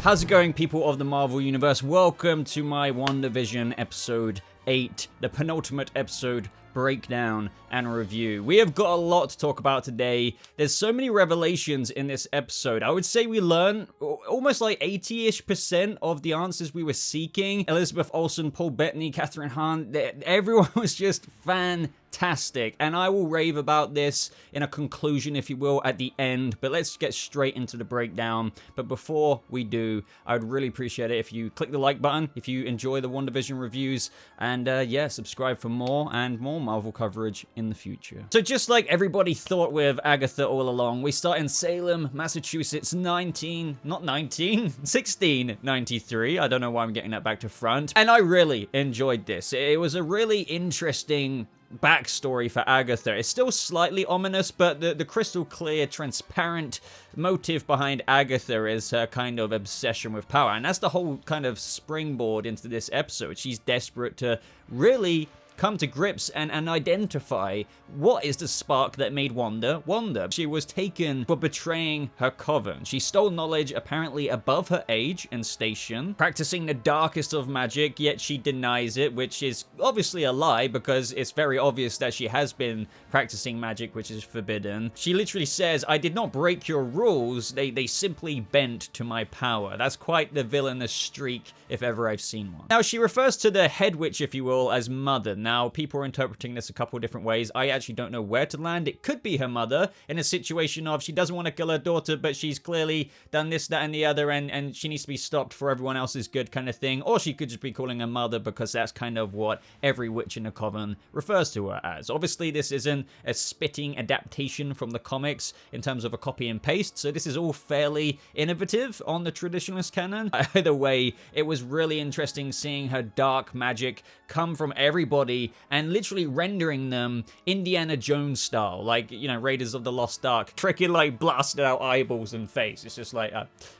How's it going, people of the Marvel Universe? Welcome to my WandaVision episode 8, the penultimate episode breakdown and review. We have got a lot to talk about today. There's so many revelations in this episode. I would say we learned almost like 80-ish% of the answers we were seeking. Elizabeth Olsen, Paul Bettany, Catherine Hahn, everyone was just fantastic, and I will rave about this in a conclusion, if you will, at the end. But let's get straight into the breakdown. But before we do, I would really appreciate it if you click the like button if you enjoy the WandaVision reviews, and yeah, subscribe for more and more Marvel coverage in the future. So just like everybody thought with Agatha all along, we start in Salem, Massachusetts, 1693. I don't know why I'm getting that back to front. And I really enjoyed this. It was a really interesting backstory for Agatha. It's still slightly ominous, but the crystal clear, transparent motive behind Agatha is her kind of obsession with power. And that's the whole kind of springboard into this episode. She's desperate to really come to grips and identify what is the spark that made Wanda Wanda. She was taken for betraying her coven. She stole knowledge apparently above her age and station, practicing the darkest of magic, yet she denies it, which is obviously a lie because it's very obvious that she has been practicing magic, which is forbidden. She literally says, "I did not break your rules, they simply bent to my power." That's quite the villainous streak if ever I've seen one. Now, she refers to the head witch, if you will, as mother. Now, people are interpreting this a couple of different ways. I actually don't know where to land. It could be her mother in a situation of she doesn't want to kill her daughter, but she's clearly done this, that, and the other, and she needs to be stopped for everyone else's good kind of thing. Or she could just be calling her mother because that's kind of what every witch in the coven refers to her as. Obviously, this isn't a spitting adaptation from the comics in terms of a copy and paste, so this is all fairly innovative on the traditionalist canon. Either way, it was really interesting seeing her dark magic come from everybody and literally rendering them Indiana Jones style, like, you know, Raiders of the Lost Ark, freaking like blasted out eyeballs and face. It's just like,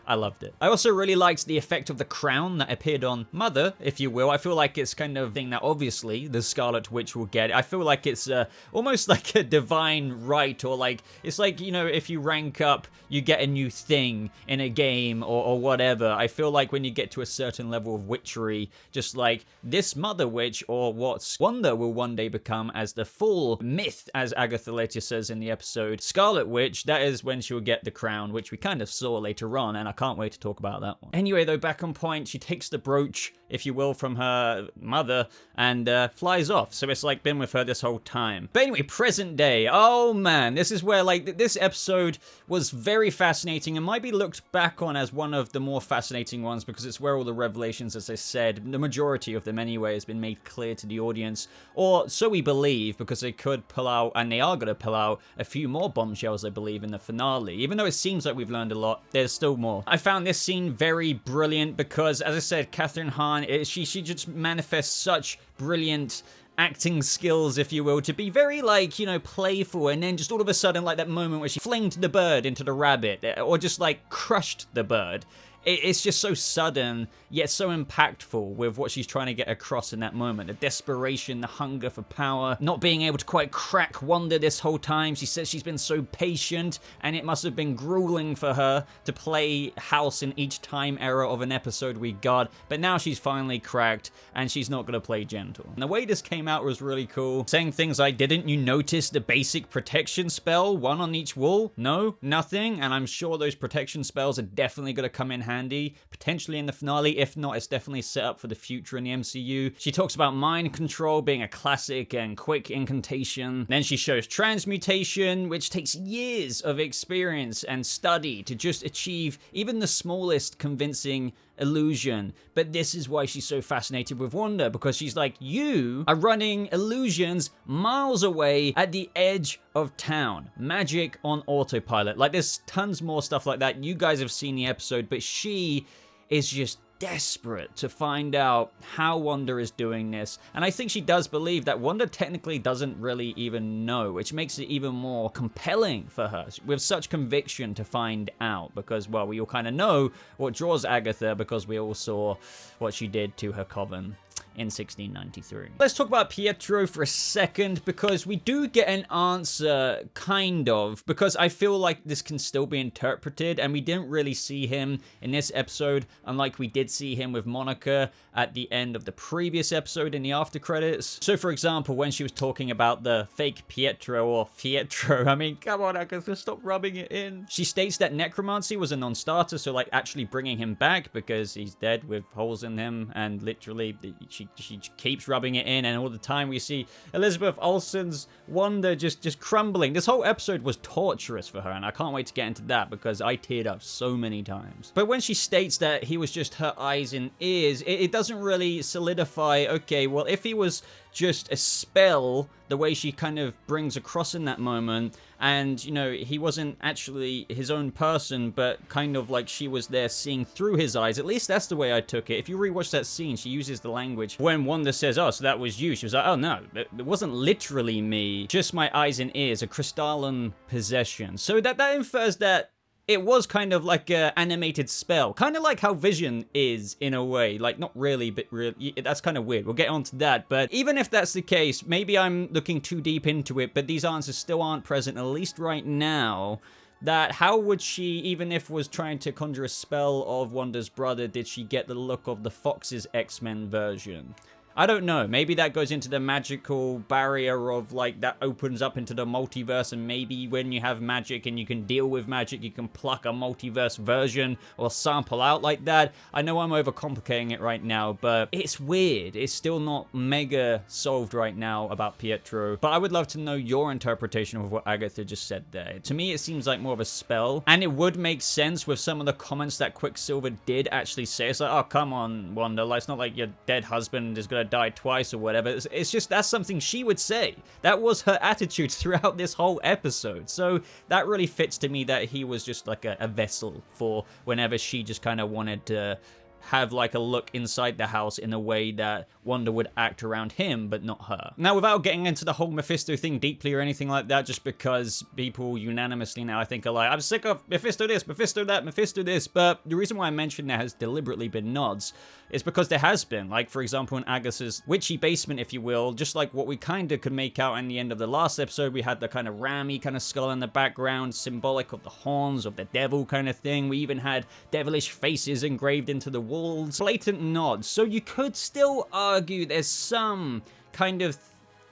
I loved it. I also really liked the effect of the crown that appeared on Mother, if you will. I feel like it's kind of thing that obviously the Scarlet Witch will get. I feel like it's almost like a divine right, or like, it's like, you know, if you rank up, you get a new thing in a game or whatever. I feel like when you get to a certain level of witchery, just like this Mother Witch, or what Wanda will one day become as the full myth, as Agatha later says in the episode, Scarlet Witch, that is when she'll get the crown, which we kind of saw later on, and I can't wait to talk about that one. Anyway, though, back on point, she takes the brooch, if you will, from her mother and flies off. So it's like been with her this whole time. But anyway, present day. Oh man, this is where like this episode was very fascinating and might be looked back on as one of the more fascinating ones because it's where all the revelations, as I said, the majority of them anyway, has been made clear to the audience, or so we believe, because they could pull out, and they are going to pull out, a few more bombshells, I believe, in the finale. Even though it seems like we've learned a lot, there's still more. I found this scene very brilliant because, as I said, Catherine Hahn, she just manifests such brilliant acting skills, if you will, to be very, like, you know, playful, and then just all of a sudden, like that moment where she flinged the bird into the rabbit, or just like crushed the bird. It's just so sudden, yet so impactful with what she's trying to get across in that moment. The desperation, the hunger for power, not being able to quite crack Wanda this whole time. She says she's been so patient, and it must have been grueling for her to play house in each time era of an episode we got. But now she's finally cracked, and she's not going to play gentle. And the way this came out was really cool. Saying things like, "Didn't you notice the basic protection spell? One on each wall? No? Nothing?" And I'm sure those protection spells are definitely going to come in handy, potentially in the finale. If not, it's definitely set up for the future in the MCU. She talks about mind control being a classic and quick incantation. Then she shows transmutation, which takes years of experience and study to just achieve even the smallest convincing illusion. But this is why she's so fascinated with Wanda, because she's like, you are running illusions miles away at the edge of town. Magic on autopilot. Like, there's tons more stuff like that. You guys have seen the episode, but she is just desperate to find out how Wanda is doing this. And I think she does believe that Wanda technically doesn't really even know, which makes it even more compelling for her with such conviction to find out, because, well, we all kind of know what draws Agatha because we all saw what she did to her coven in 1693. Let's talk about Pietro for a second, because we do get an answer, kind of, because I feel like this can still be interpreted, and we didn't really see him in this episode, unlike we did see him with Monica at the end of the previous episode in the after credits. So for example, when she was talking about the fake Pietro or Fietro, I mean, come on, Agatha, stop rubbing it in. She states that necromancy was a non-starter, so like actually bringing him back because he's dead with holes in him, and literally she keeps rubbing it in, and all the time we see Elizabeth Olsen's Wanda just crumbling. This whole episode was torturous for her, and I can't wait to get into that because I teared up so many times. But when she states that he was just her eyes and ears, it doesn't really solidify, okay, well, if he was just a spell, the way she kind of brings across in that moment, and, you know, he wasn't actually his own person, but kind of like she was there seeing through his eyes. At least that's the way I took it. If you rewatch that scene, she uses the language when Wanda says, oh, so that was you. She was like, oh, no, it wasn't literally me, just my eyes and ears, a crystalline possession. So that infers that it was kind of like an animated spell. Kind of like how Vision is, in a way. Like, not really, but really. That's kind of weird. We'll get onto that. But even if that's the case, maybe I'm looking too deep into it, but these answers still aren't present, at least right now. That how would she, even if was trying to conjure a spell of Wanda's brother, did she get the look of the Fox's X-Men version? I don't know. Maybe that goes into the magical barrier of, like, that opens up into the multiverse, and maybe when you have magic and you can deal with magic, you can pluck a multiverse version or sample out like that. I know I'm overcomplicating it right now, but it's weird. It's still not mega solved right now about Pietro, but I would love to know your interpretation of what Agatha just said there. To me, it seems like more of a spell, and it would make sense with some of the comments that Quicksilver did actually say. It's like, oh, come on, Wanda. Like, it's not like your dead husband is gonna die twice or whatever. It's just, that's something she would say. That was her attitude throughout this whole episode. So that really fits to me, that he was just like a vessel for whenever she just kind of wanted to have like a look inside the house in a way that Wanda would act around him, but not her. Now, without getting into the whole Mephisto thing deeply or anything like that, just because people unanimously now I think are like, I'm sick of Mephisto this, Mephisto that, Mephisto this, but the reason why I mentioned there has deliberately been nods is because there has been, like, for example, in Agatha's witchy basement, if you will, just like what we kind of could make out in the end of the last episode, we had the kind of rammy kind of skull in the background, symbolic of the horns of the devil kind of thing. We even had devilish faces engraved into the walls, blatant nods. So you could still argue there's some kind of,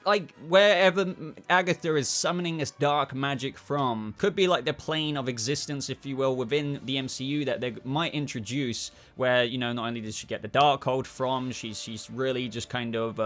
like, wherever Agatha is summoning this dark magic from, could be like the plane of existence, if you will, within the MCU that they might introduce, where, you know, not only does she get the Darkhold from, she's really just kind of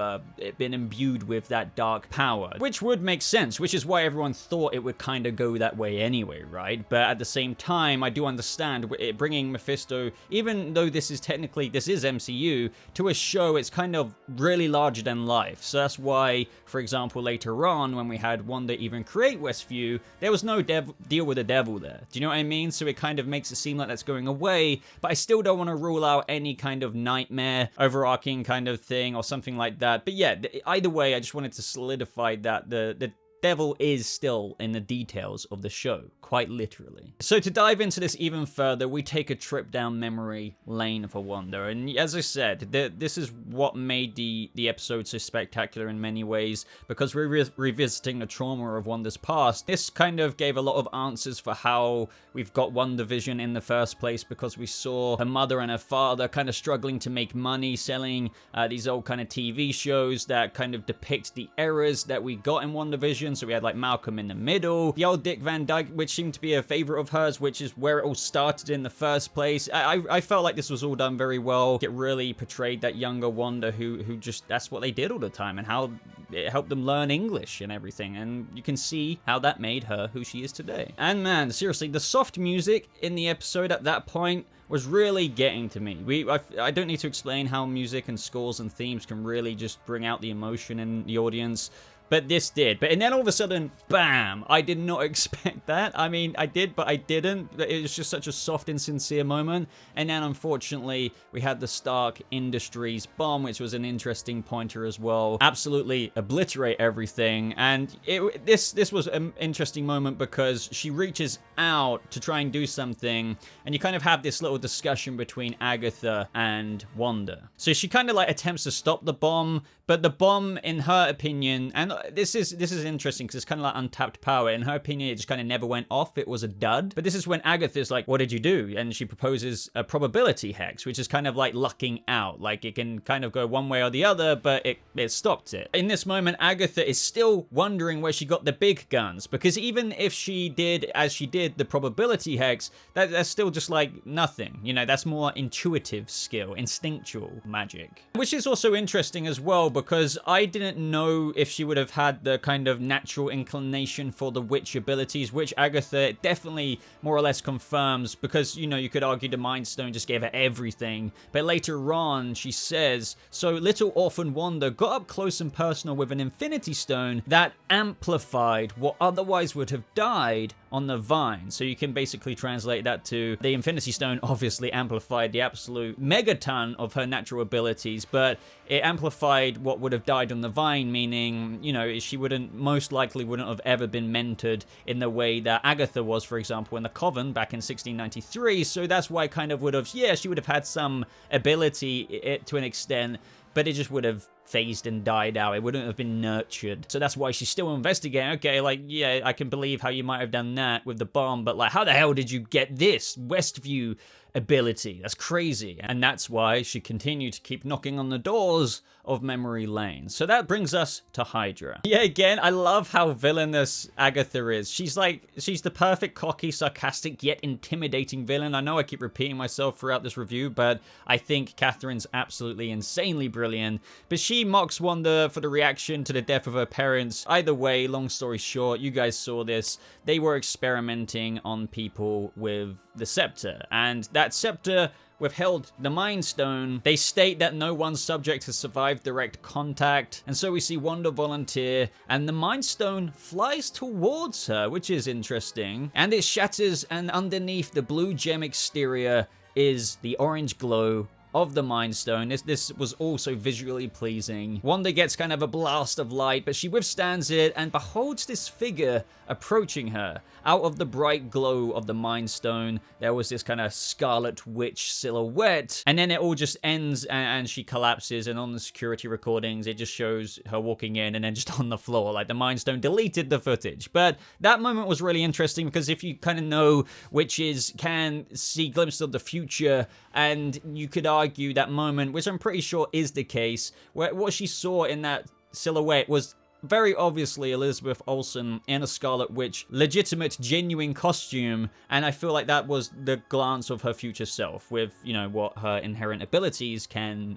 been imbued with that dark power, which would make sense, which is why everyone thought it would kind of go that way anyway, right? But at the same time, I do understand it bringing Mephisto, even though this is MCU, to a show, it's kind of really larger than life. So that's why, for example, later on, when we had Wanda even create Westview, there was no deal with the devil there. Do you know what I mean? So it kind of makes it seem like that's going away, but I still don't want to rule out any kind of nightmare, overarching kind of thing or something like that. But yeah, either way, I just wanted to solidify that the devil is still in the details of the show, quite literally. So to dive into this even further, we take a trip down memory lane for Wanda, and as I said, this is what made the episode so spectacular in many ways, because we're revisiting the trauma of Wanda's past. This kind of gave a lot of answers for how we've got WandaVision in the first place, because we saw her mother and her father kind of struggling to make money, selling these old kind of TV shows that kind of depict the errors that we got in WandaVision. So we had like Malcolm in the Middle, the old Dick Van Dyke, which seemed to be a favorite of hers, which is where it all started in the first place. I felt like this was all done very well. It really portrayed that younger Wanda who just, that's what they did all the time, and how it helped them learn English and everything. And you can see how that made her who she is today. And man, seriously, the soft music in the episode at that point was really getting to me. I don't need to explain how music and scores and themes can really just bring out the emotion in the audience, but this did. And then all of a sudden, bam! I did not expect that. I mean, I did, but I didn't. It was just such a soft and sincere moment. And then, unfortunately, we had the Stark Industries bomb, which was an interesting pointer as well. Absolutely obliterate everything. And this was an interesting moment because she reaches out to try and do something, and you kind of have this little discussion between Agatha and Wanda. So she kind of like attempts to stop the bomb, but the bomb, in her opinion, and this is interesting because it's kind of like untapped power. In her opinion, it just kind of never went off. It was a dud. But this is when Agatha's like, what did you do? And she proposes a probability hex, which is kind of like lucking out. Like it can kind of go one way or the other, but it stopped it. In this moment, Agatha is still wondering where she got the big guns, because even if she did, as she did, the probability hex, that's still just like nothing. You know, that's more intuitive skill, instinctual magic. Which is also interesting as well, because I didn't know if she would have had the kind of natural inclination for the witch abilities, which Agatha definitely more or less confirms, because, you know, you could argue the Mind Stone just gave her everything. But later on, she says, so little orphan Wanda got up close and personal with an Infinity Stone that amplified what otherwise would have died on the vine. So you can basically translate that to the Infinity Stone obviously amplified the absolute megaton of her natural abilities, but it amplified what would have died on the vine, meaning, you know, she most likely wouldn't have ever been mentored in the way that Agatha was, for example, in the Coven back in 1693. So that's why kind of would have, yeah, she would have had some ability to an extent, but it just would have phased and died out. It wouldn't have been nurtured. So that's why she's still investigating. Okay, like, yeah, I can believe how you might have done that with the bomb, but like, how the hell did you get this Westview ability? That's crazy. And that's why she continued to keep knocking on the doors of memory lane. So that brings us to Hydra. Yeah, again, I love how villainous Agatha is. She's the perfect cocky, sarcastic, yet intimidating villain. I know I keep repeating myself throughout this review, but I think Catherine's absolutely insanely brilliant. But she mocks Wanda for the reaction to the death of her parents. Either way, long story short, you guys saw this. They were experimenting on people with the scepter, and that scepter withheld the Mind Stone. They state that no one subject has survived direct contact, and so we see Wanda volunteer, and the Mind Stone flies towards her, which is interesting, and it shatters, and underneath the blue gem exterior is the orange glow of the Mind Stone. This was also visually pleasing. Wanda gets kind of a blast of light, but she withstands it and beholds this figure approaching her. Out of the bright glow of the Mind Stone, there was this kind of Scarlet Witch silhouette, and then it all just ends and she collapses, and on the security recordings, it just shows her walking in and then just on the floor, like the Mind Stone deleted the footage. But that moment was really interesting, because if you kind of know witches can see glimpses of the future, and you could argue that moment, which I'm pretty sure is the case, where what she saw in that silhouette was very obviously Elizabeth Olsen in a Scarlet Witch legitimate, genuine costume, and I feel like that was the glance of her future self with, you know, what her inherent abilities can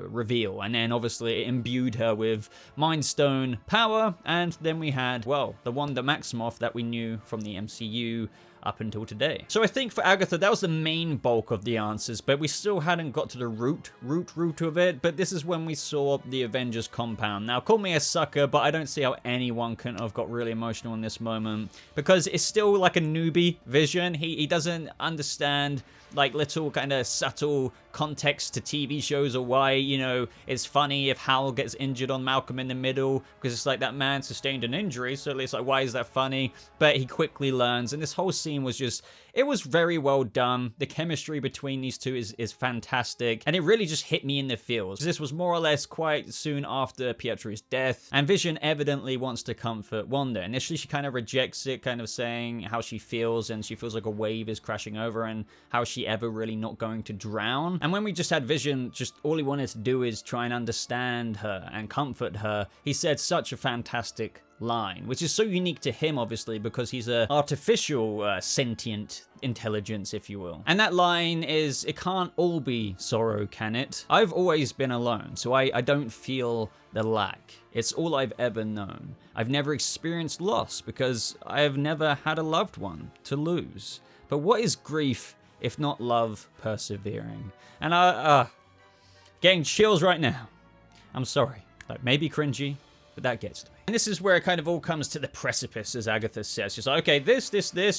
reveal. And then obviously it imbued her with Mind Stone power, and then we had, well, the Wanda Maximoff that we knew from the MCU up until today. So I think for Agatha, that was the main bulk of the answers, but we still hadn't got to the root of it. But this is when we saw the Avengers compound. Now, call me a sucker, but I don't see how anyone couldn't have got really emotional in this moment, because it's still like a newbie Vision. He doesn't understand like little kind of subtle context to TV shows, or why, you know, it's funny if Hal gets injured on Malcolm in the Middle, because it's like that man sustained an injury, so it's like, why is that funny? But he quickly learns, and this whole scene was just, it was very well done. The chemistry between these two is fantastic, and it really just hit me in the feels. This was more or less quite soon after Pietro's death, and Vision evidently wants to comfort Wanda. Initially, she kind of rejects it, kind of saying how she feels, and she feels like a wave is crashing over, and how she ever really not going to drown. And when we just had Vision, just all he wanted to do is try and understand her and comfort her, he said such a fantastic line, which is so unique to him, obviously, because he's a artificial sentient intelligence, if you will. And that line is, it can't all be sorrow, can it? I've always been alone, so I don't feel the lack. It's all I've ever known. I've never experienced loss because I have never had a loved one to lose. But what is grief if not love persevering? And getting chills right now. I'm sorry. Like, maybe cringy, But that gets to me. And this is where it kind of all comes to the precipice, as Agatha says. She's like, okay, this,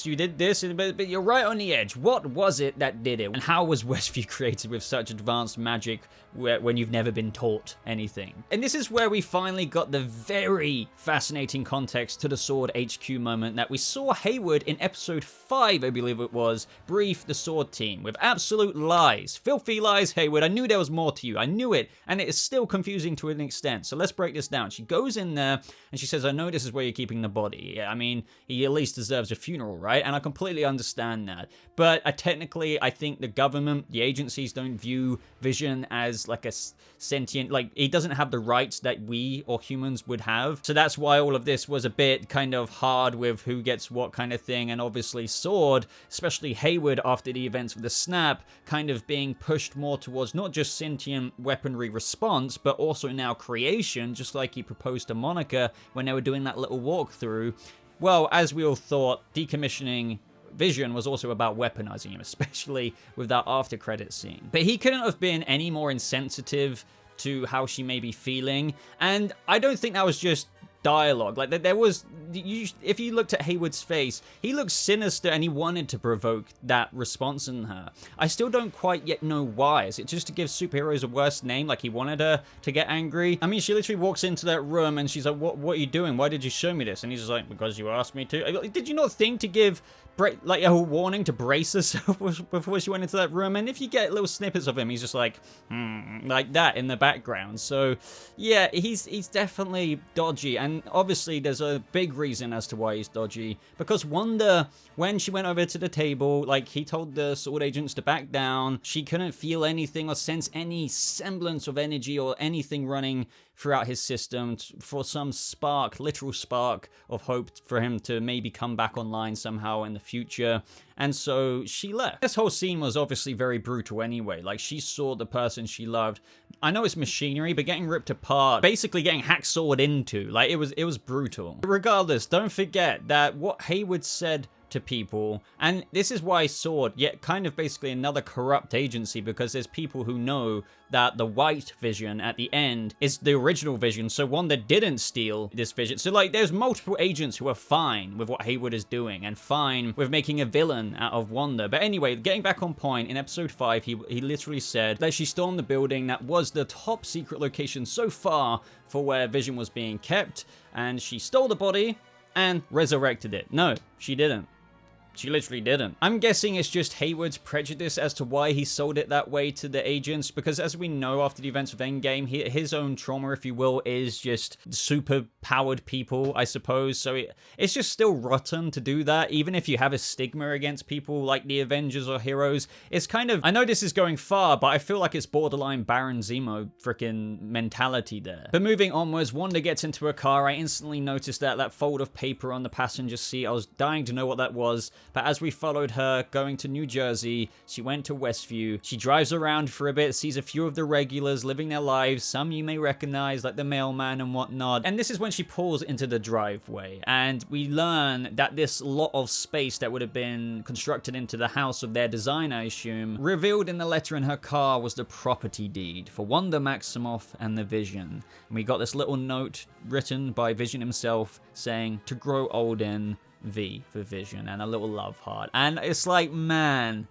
you did this, but you're right on the edge. What was it that did it? And how was Westview created with such advanced magic when you've never been taught anything? And this is where we finally got the very fascinating context to the Sword HQ moment that we saw Hayward in episode 5, I believe it was, brief the Sword team with absolute lies. Filthy lies, Hayward. I knew there was more to you. I knew it. And it is still confusing to an extent. So let's break this down. She goes in there and she says, I know this is where you're keeping the body. I mean, he at least deserves a funeral, right? And I completely understand that. But technically, I think the government, the agencies don't view Vision as like a sentient, like he doesn't have the rights that we or humans would have. So that's why all of this was a bit kind of hard with who gets what kind of thing. And obviously Sword, especially Hayward after the events of the snap, kind of being pushed more towards not just sentient weaponry response, but also now creation, just like he proposed to Monica when they were doing that little walkthrough. Well, as we all thought, decommissioning Vision was also about weaponizing him, especially with that after credit scene. But he couldn't have been any more insensitive to how she may be feeling, and I don't think that was just dialogue. Like, there was, if you looked at Hayward's face, he looked sinister and he wanted to provoke that response in her. I still don't quite yet know why. Is it just to give superheroes a worse name? Like he wanted her to get angry? I mean, she literally walks into that room and she's like, what are you doing? Why did you show me this? And he's just like, because you asked me to. Did you not think to give like a warning to brace herself before she went into that room? And if you get little snippets of him, he's just like that in the background. So yeah, he's definitely dodgy. And obviously there's a big reason as to why he's dodgy, because Wanda, when she went over to the table, like he told the Sword agents to back down, she couldn't feel anything or sense any semblance of energy or anything running throughout his system for some spark, literal spark of hope for him to maybe come back online somehow in the future. And so she left. This whole scene was obviously very brutal anyway. Like, she saw the person she loved, I know it's machinery, but getting ripped apart, basically getting hacksawed into. Like, it was brutal. But regardless, don't forget that what Hayward said to people, and this is why Sword, yet kind of basically another corrupt agency, because there's people who know that the white Vision at the end is the original Vision, so Wanda didn't steal this Vision. So like, there's multiple agents who are fine with what Hayward is doing and fine with making a villain out of Wanda. But anyway, getting back on point, in episode 5 he literally said that she stormed the building that was the top secret location so far for where Vision was being kept, and she stole the body and resurrected it. No, she didn't. She literally didn't. I'm guessing it's just Hayward's prejudice as to why he sold it that way to the agents, because as we know after the events of Endgame, his own trauma, if you will, is just super powered people, I suppose. So it's just still rotten to do that, even if you have a stigma against people like the Avengers or heroes. It's kind of, I know this is going far, but I feel like it's borderline Baron Zemo freaking mentality there. But moving onwards, Wanda gets into her car. I instantly noticed that fold of paper on the passenger seat. I was dying to know what that was. But as we followed her going to New Jersey, she went to Westview. She drives around for a bit, sees a few of the regulars living their lives. Some you may recognize, like the mailman and whatnot. And this is when she pulls into the driveway. And we learn that this lot of space that would have been constructed into the house of their design, I assume, revealed in the letter in her car was the property deed for Wanda Maximoff and the Vision. And we got this little note written by Vision himself saying, "To grow old in, V for Vision," and a little love heart. And it's like, man,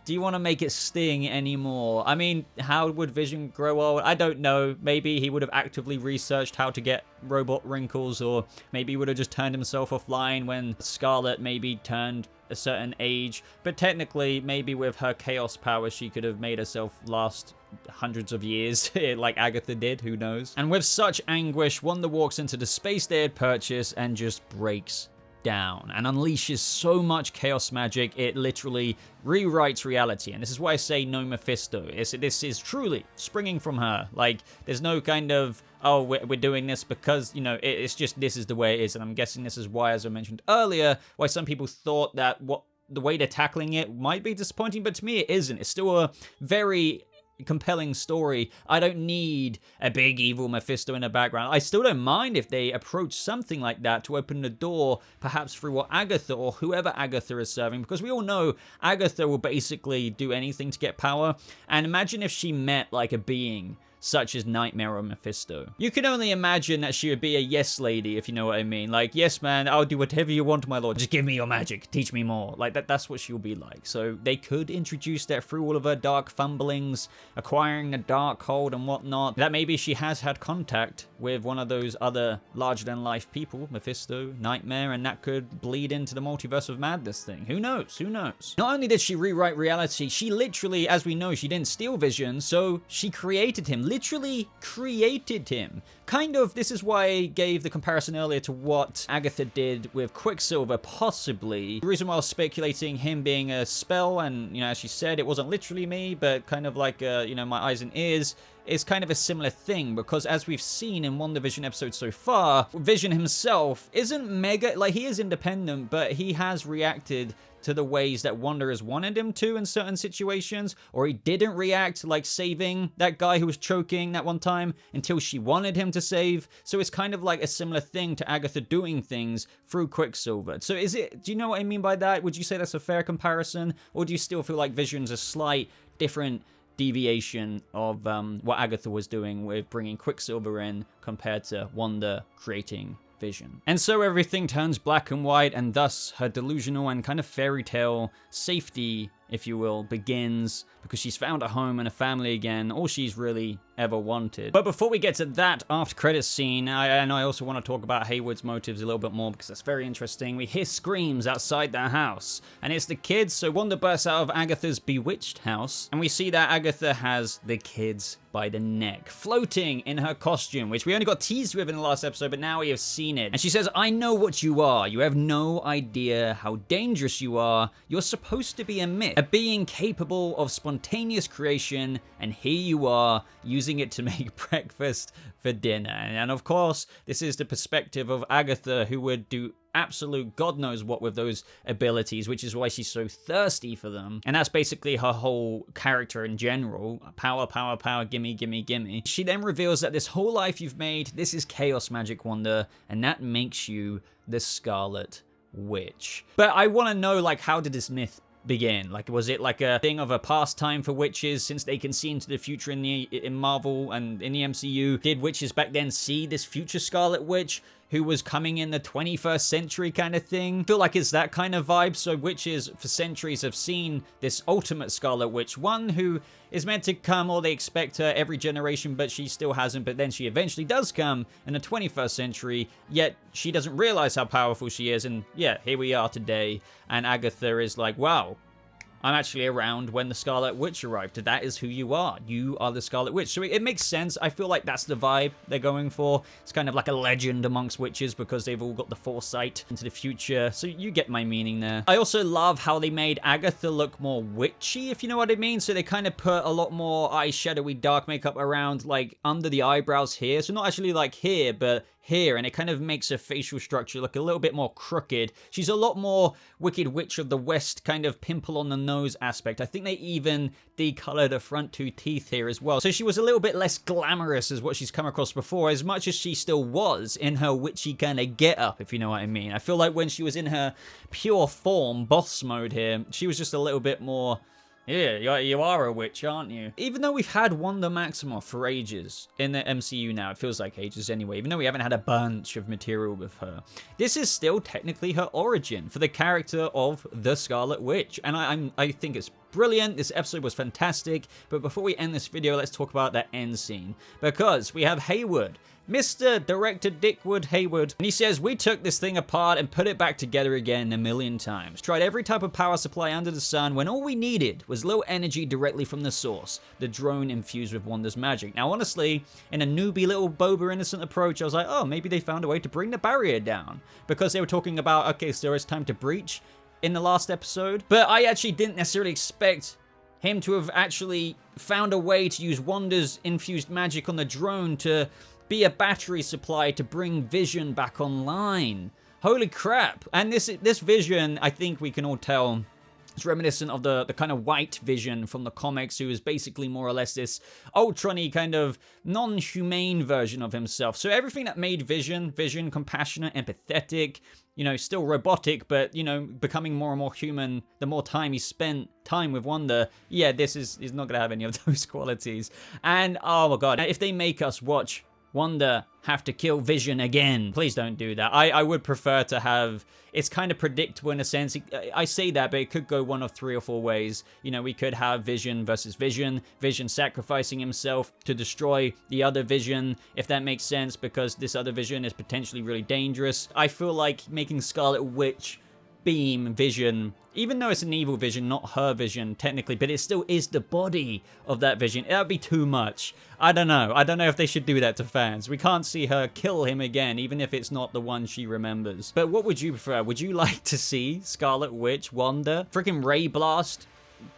do you want to make it sting anymore? I mean, how would Vision grow old? I don't know. Maybe he would have actively researched how to get robot wrinkles, or maybe he would have just turned himself offline when Scarlet maybe turned a certain age. But technically, maybe with her chaos power, she could have made herself last hundreds of years like Agatha did, who knows. And with such anguish, Wanda walks into the space they had purchased and just breaks down and unleashes so much chaos magic it literally rewrites reality. And this is why I say no Mephisto. This is truly springing from her. Like, there's no kind of, oh, we're doing this because, you know, it's just, this is the way it is. And I'm guessing this is why, as I mentioned earlier, why some people thought that the way they're tackling it might be disappointing, but to me it isn't. It's still a very compelling story. I don't need a big evil Mephisto in the background. I still don't mind if they approach something like that to open the door, perhaps through what Agatha or whoever Agatha is serving, because we all know Agatha will basically do anything to get power. And imagine if she met like a being such as Nightmare or Mephisto. You can only imagine that she would be a yes lady, if you know what I mean. Like, yes man, I'll do whatever you want, my lord. Just give me your magic. Teach me more. Like, that's what she'll be like. So they could introduce that through all of her dark fumblings, acquiring the dark hold and whatnot. That maybe she has had contact with one of those other larger-than-life people, Mephisto, Nightmare, and that could bleed into the multiverse of madness thing. Who knows? Who knows? Not only did she rewrite reality, she literally, as we know, she didn't steal Vision, so she created him. Literally created him. Kind of, this is why I gave the comparison earlier to what Agatha did with Quicksilver, possibly. The reason why I was speculating him being a spell, and, you know, as she said, it wasn't literally me, but kind of like, you know, my eyes and ears, is kind of a similar thing, because as we've seen in WandaVision episodes so far, Vision himself isn't mega, like, he is independent, but he has reacted to the ways that Wanda has wanted him to in certain situations, or he didn't react, like saving that guy who was choking that one time until she wanted him to save. So it's kind of like a similar thing to Agatha doing things through Quicksilver. So is it, do you know what I mean by that? Would you say that's a fair comparison, or do you still feel like Vision's a slight different deviation of what Agatha was doing with bringing Quicksilver in compared to Wanda creating Vision? And so everything turns black and white, and thus her delusional and kind of fairy tale safety, if you will, begins, because she's found a home and a family again, all she's really ever wanted. But before we get to that after credits scene, I also want to talk about Hayward's motives a little bit more, because that's very interesting. We hear screams outside their house, and it's the kids, so Wanda bursts out of Agatha's bewitched house, and we see that Agatha has the kids by the neck, floating in her costume, which we only got teased with in the last episode, but now we have seen it. And she says, I know what you are. You have no idea how dangerous you are. You're supposed to be a myth, a being capable of spontaneous creation, and here you are, using it to make breakfast for dinner. And of course, this is the perspective of Agatha, who would do absolute God knows what with those abilities, which is why she's so thirsty for them. And that's basically her whole character in general. Power, power, power, gimme, gimme, gimme. She then reveals that this whole life you've made, this is chaos magic, Wanda, and that makes you the Scarlet Witch. But I want to know, like, how did this myth begin? Like, was it like a thing of a pastime for witches since they can see into the future in Marvel and in the MCU? Did witches back then see this future Scarlet Witch who was coming in the 21st century kind of thing? I feel like it's that kind of vibe. So witches for centuries have seen this ultimate Scarlet Witch, one who is meant to come, or they expect her every generation, but she still hasn't. But then she eventually does come in the 21st century, yet she doesn't realize how powerful she is. And yeah, here we are today, and Agatha is like, wow, I'm actually around when the Scarlet Witch arrived. That is who you are. You are the Scarlet Witch. So it makes sense. I feel like that's the vibe they're going for. It's kind of like a legend amongst witches because they've all got the foresight into the future. So you get my meaning there. I also love how they made Agatha look more witchy, if you know what I mean. So they kind of put a lot more eyeshadowy dark makeup around, like under the eyebrows here. So not actually like here, but here, and it kind of makes her facial structure look a little bit more crooked. She's a lot more Wicked Witch of the West kind of pimple on the nose aspect. I think they even decolored her front two teeth here as well. So she was a little bit less glamorous as what she's come across before, as much as she still was in her witchy kind of get up, if you know what I mean. I feel like when she was in her pure form, boss mode here, she was just a little bit more, yeah, you are a witch, aren't you? Even though we've had Wanda Maximoff for ages in the MCU now, it feels like ages anyway, even though we haven't had a bunch of material with her, this is still technically her origin for the character of the Scarlet Witch. And I think it's brilliant. This episode was fantastic. But before we end this video, let's talk about that end scene, because we have Hayward, Mr. Director Dickwood Hayward, and he says, we took this thing apart and put it back together again 1,000,000 times. Tried every type of power supply under the sun when all we needed was low energy directly from the source, the drone infused with Wanda's magic. Now, honestly, in a newbie little boba innocent approach, I was like, oh, maybe they found a way to bring the barrier down, because they were talking about, okay, so it's time to breach in the last episode. But I actually didn't necessarily expect him to have actually found a way to use Wanda's infused magic on the drone to be a battery supply to bring Vision back online. Holy crap. And this Vision, I think we can all tell, It's reminiscent of the kind of white Vision from the comics, who is basically more or less this Ultron-y kind of non-humane version of himself. So everything that made Vision compassionate, empathetic, you know, still robotic, but, you know, becoming more and more human the more time he spent with Wanda. Yeah, this is not going to have any of those qualities. And, oh my god, if they make us watch Wanda have to kill Vision again, please don't do that. I would prefer to have, it's kind of predictable in a sense. I say that, but it could go one of 3 or 4 ways. You know, we could have Vision versus Vision sacrificing himself to destroy the other Vision, if that makes sense, because this other Vision is potentially really dangerous. I feel like making Scarlet Witch beam Vision, even though it's an evil Vision, not her Vision technically, but it still is the body of that Vision. That would be too much. I don't know if they should do that to fans. We can't see her kill him again, even if it's not the one she remembers. But what would you prefer? Would you like to see Scarlet Witch, Wanda, freaking Ray Blast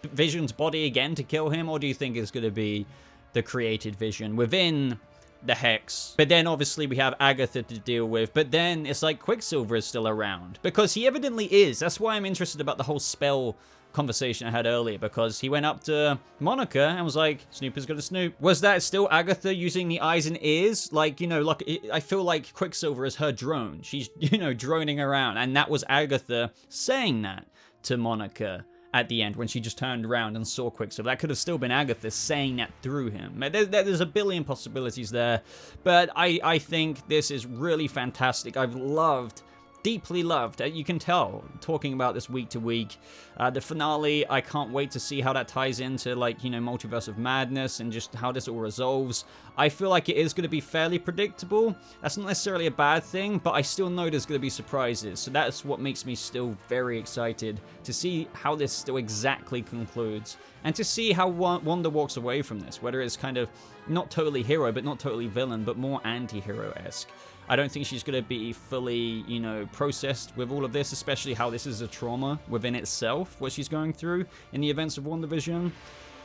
Vision's body again to kill him? Or do you think it's going to be the created Vision within the Hex? But then obviously we have Agatha to deal with, but then it's like Quicksilver is still around, because he evidently is. That's why I'm interested about the whole spell conversation I had earlier, because he went up to Monica and was like, Snoop is gonna snoop. Was that still Agatha using the eyes and ears? Like, you know, like, I feel like Quicksilver is her drone. She's, you know, droning around, and that was Agatha saying that to Monica at the end when she just turned around and saw Quicksilver. That could have still been Agatha saying that through him. There's a billion possibilities there, but I think this is really fantastic. I've deeply loved, you can tell, talking about this week to week. The finale, I can't wait to see how that ties into, like, you know, Multiverse of Madness and just how this all resolves. I feel like it is going to be fairly predictable. That's not necessarily a bad thing, but I still know there's going to be surprises. So that's what makes me still very excited to see how this still exactly concludes, and to see how Wanda walks away from this, whether it's kind of not totally hero, but not totally villain, but more anti-hero-esque. I don't think she's going to be fully, you know, processed with all of this, especially how this is a trauma within itself, what she's going through in the events of WandaVision.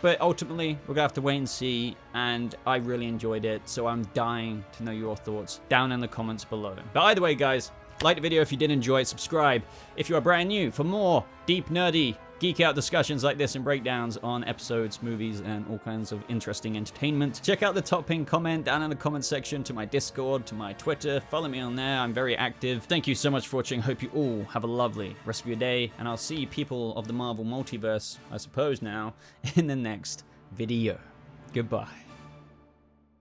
But ultimately, we're going to have to wait and see, and I really enjoyed it, so I'm dying to know your thoughts down in the comments below. But either way, guys, like the video if you did enjoy it, subscribe if you are brand new for more deep, nerdy, geek out discussions like this and breakdowns on episodes, movies, and all kinds of interesting entertainment. Check out the top pinned comment down in the comment section to my Discord, to my Twitter. Follow me on there. I'm very active. Thank you so much for watching. Hope you all have a lovely rest of your day, and I'll see you people of the Marvel Multiverse, I suppose now, in the next video. Goodbye.